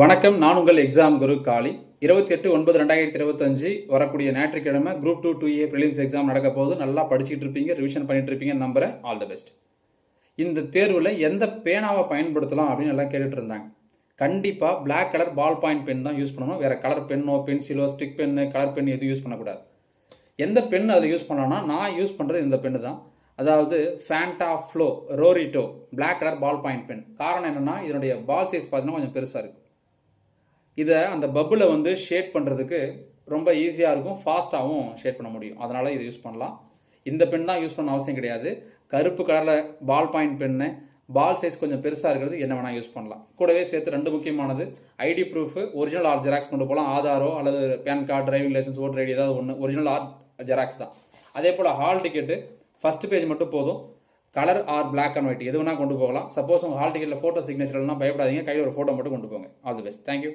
வணக்கம். நான் உங்கள் எக்ஸாம் குரு காளி. 28/9/2025 வரக்கூடிய ஞாயிற்றுக்கிழமை குரூப் 2 2A ப்ரிலிம்ஸ் எக்ஸாம் நடக்க போது. நல்லா படிச்சுட்டு இருப்பீங்க, ரிவிஷன் பண்ணிட்டு இருப்பீங்க நம்புறேன். All the best. இந்த தேர்வில் எந்த பேனாவை பயன்படுத்தலாம் அப்படின்னு எல்லாம் கேட்டுட்டு இருந்தாங்க. கண்டிப்பாக black colour ball point pen தான் யூஸ் பண்ணணும். வேறு கலர் பென்னோ, பென்சிலோ, ஸ்டிக் பென்னு, கலர் பென் எதுவும் யூஸ் பண்ணக்கூடாது. எந்த பென் அதில் யூஸ் பண்ணலாம்னா, நான் யூஸ் பண்ணுறது இந்த பென்னு தான். அதாவது Fanta flow Rorito black colour ball point pen. காரணம் என்னென்னா, இதனுடைய பால் சைஸ் பார்த்தீங்கன்னா கொஞ்சம் பெருசாக இருக்குது. இதை அந்த பப்பிளை ஷேட் பண்ணுறதுக்கு ரொம்ப ஈஸியாக இருக்கும், ஃபாஸ்ட்டாகவும் ஷேட் பண்ண முடியும். அதனால் இதை யூஸ் பண்ணலாம். இந்த பென் தான் யூஸ் பண்ண அவசியம் கிடையாது. கருப்பு கலரில் பால் பாயிண்ட் பென்னு, பால் சைஸ் கொஞ்சம் பெருசாக இருக்கிறது என்ன வேணால் யூஸ் பண்ணலாம். கூடவே சேர்த்து ரெண்டு முக்கியமானது, ID proof original or xerox கொண்டு போகலாம். ஆதாரோ அல்லது PAN card, driving licence, voter ID ஏதாவது ஒன்று ஒரிஜினல் ஆர் ஜெராக்ஸ் தான். அதே போல் ஹால் டிக்கெட்டு ஃபஸ்ட் பேஜ் மட்டும் போதும். Colour or black and white எது வேணால் கொண்டு போகலாம். சப்போஸ் உங்கள் ஹால் டிக்கெட்டில் ஃபோட்டோ சிக்னேச்சர்லாம் பயப்படாதீங்க, கையில் ஒரு ஃபோட்டோ மட்டும் கொண்டு போங்க. All the best. தேங்க்யூ.